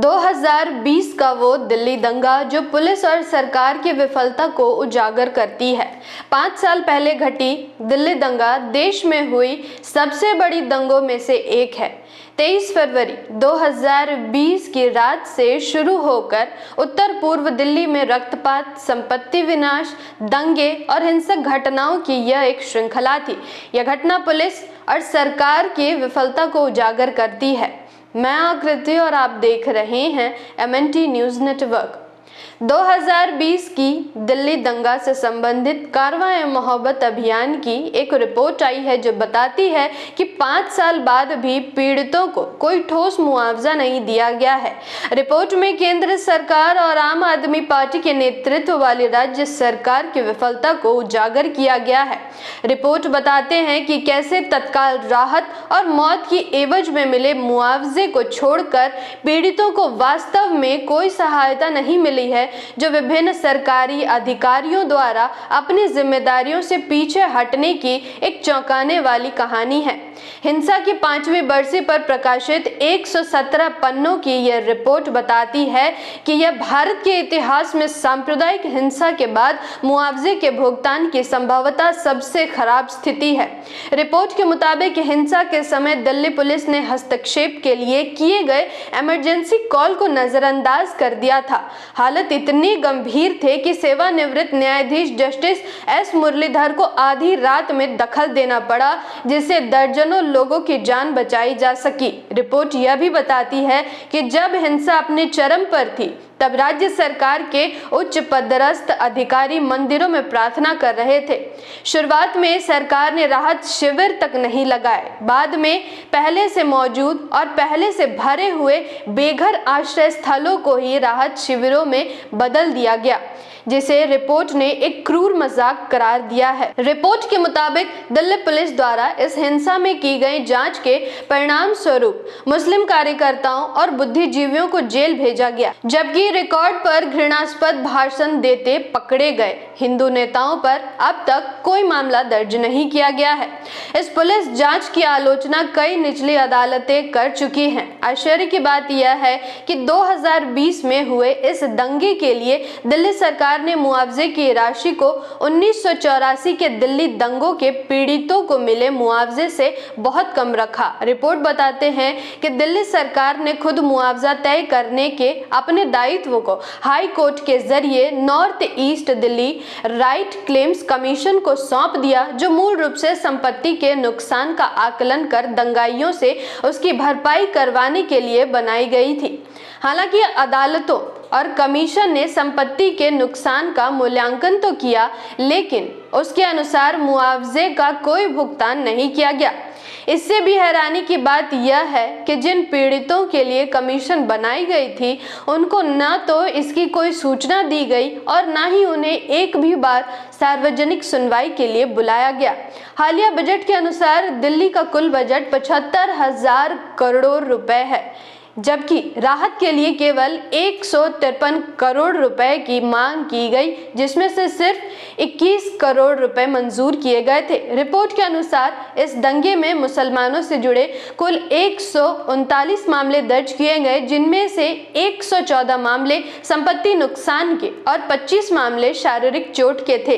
2020 का वो दिल्ली दंगा जो पुलिस और सरकार की विफलता को उजागर करती है। 5 साल पहले घटी दिल्ली दंगा देश में हुई सबसे बड़ी दंगों में से एक है। 23 फरवरी 2020 की रात से शुरू होकर उत्तर पूर्व दिल्ली में रक्तपात, संपत्ति विनाश, दंगे और हिंसक घटनाओं की यह एक श्रृंखला थी। यह घटना पुलिस और सरकार की विफलता को उजागर करती है। मैं आकृति और आप देख रहे हैं MNT न्यूज़ नेटवर्क। 2020 की दिल्ली दंगा से संबंधित कारवां मोहब्बत अभियान की एक रिपोर्ट आई है जो बताती है कि 5 साल बाद भी पीड़ितों को कोई ठोस मुआवजा नहीं दिया गया है। रिपोर्ट में केंद्र सरकार और आम आदमी पार्टी के नेतृत्व वाली राज्य सरकार की विफलता को उजागर किया गया है। रिपोर्ट बताते हैं कि कैसे तत्काल राहत और मौत की एवज में मिले मुआवजे को छोड़कर पीड़ितों को वास्तव में कोई सहायता नहीं मिली है, जो विभिन्न सरकारी अधिकारियों द्वारा अपनी जिम्मेदारियों से पीछे हटने की एक चौंकाने वाली कहानी है। हिंसा की 5वीं बरसी पर प्रकाशित 117 पन्नों की यह रिपोर्ट बताती है कि यह भारत के इतिहास में सांप्रदायिक हिंसा के बाद मुआवजे के भुगतान की संभवतः सबसे खराब स्थिति है। रिपोर्ट के मुताबिक हिंसा के समय दिल्ली पुलिस ने हस्तक्षेप के लिए किए गए इमरजेंसी कॉल को नजरअंदाज कर दिया था। हालत इतनी गंभीर थे कि सेवानिवृत्त न्यायाधीश जस्टिस S मुरलीधर को आधी रात में दखल देना पड़ा, जिससे दर्जनों लोगों की जान बचाई जा सकी। रिपोर्ट यह भी बताती है कि जब हिंसा अपने चरम पर थी तब राज्य सरकार के उच्च पदस्थ अधिकारी मंदिरों में प्रार्थना कर रहे थे। शुरुआत में सरकार ने राहत शिविर तक नहीं लगाए। बाद में पहले से मौजूद और पहले से भरे हुए बेघर आश्रय स्थलों को ही राहत शिविरों में बदल दिया गया, जिसे रिपोर्ट ने एक क्रूर मजाक करार दिया है। रिपोर्ट के मुताबिक दिल्ली पुलिस द्वारा इस हिंसा में की गई जांच के परिणाम स्वरूप मुस्लिम कार्यकर्ताओं और बुद्धिजीवियों को जेल भेजा गया, जबकि रिकॉर्ड पर घृणास्पद भाषण देते पकड़े गए हिंदू नेताओं पर अब तक कोई मामला दर्ज नहीं किया गया है। इस पुलिस जांच की आलोचना कई निचली अदालतें कर चुकी हैं। आश्चर्य की बात यह है कि 2020 में हुए इस दंगे के लिए दिल्ली सरकार ने मुआवजे की राशि को 1984 के दिल्ली दंगों के पीड़ितों को मिले मुआवजे से बहुत कम रखा। रिपोर्ट बताते हैं कि दिल्ली सरकार ने खुद मुआवजा तय करने के अपने दायित्व को हाई कोर्ट के जरिए north east Delhi right claims commission को सौंप दिया, जो मूल रूप से संपत्ति के नुकसान का आकलन कर दंगाइयों से उसकी भरपाई करवाने के लिए बनाई गई थी। हालांकि अदालतों और कमीशन ने संपत्ति के नुकसान का मूल्यांकन तो किया, लेकिन उसके अनुसार मुआवजे का कोई भुगतान नहीं किया गया। इससे भी हैरानी की बात यह है कि जिन पीड़ितों के लिए कमीशन बनाई गई थी, उनको न तो इसकी कोई सूचना दी गई और न ही उन्हें एक भी बार सार्वजनिक सुनवाई के लिए बुलाया गया। हालिया बजट के अनुसार दिल्ली का कुल बजट 75,000 करोड़ रुपए है, जबकि राहत के लिए केवल 153 करोड़ रुपए की मांग की गई, जिसमें से सिर्फ 21 करोड़ रुपए मंजूर किए गए थे। रिपोर्ट के अनुसार इस दंगे में मुसलमानों से जुड़े कुल 139 मामले दर्ज किए गए, जिनमें से 114 मामले संपत्ति नुकसान के और 25 मामले शारीरिक चोट के थे,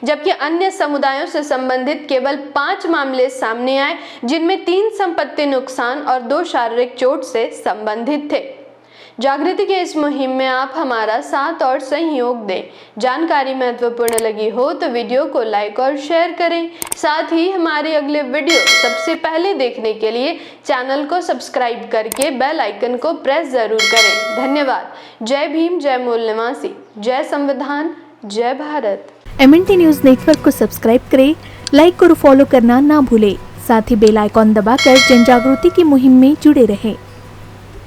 जबकि अन्य समुदायों से संबंधित केवल 5 मामले सामने आए, जिनमें 3 संपत्ति नुकसान और 2 शारीरिक चोट से संबंधित थे। जागृति के इस मुहिम में आप हमारा साथ और सहयोग दें। जानकारी महत्वपूर्ण लगी हो तो वीडियो को लाइक और शेयर करें। साथ ही हमारे अगले वीडियो सबसे पहले देखने के लिए चैनल को सब्सक्राइब करके बेल आइकन को प्रेस जरूर करें। धन्यवाद। जय भीम, जय मूल निवासी, जय संविधान, जय भारत। MNT न्यूज़ नेटवर्क को सब्सक्राइब करें, लाइक और फॉलो करना ना भूलें। साथ ही बेल आइकॉन दबाकर जन जागृति की मुहिम में जुड़े रहें।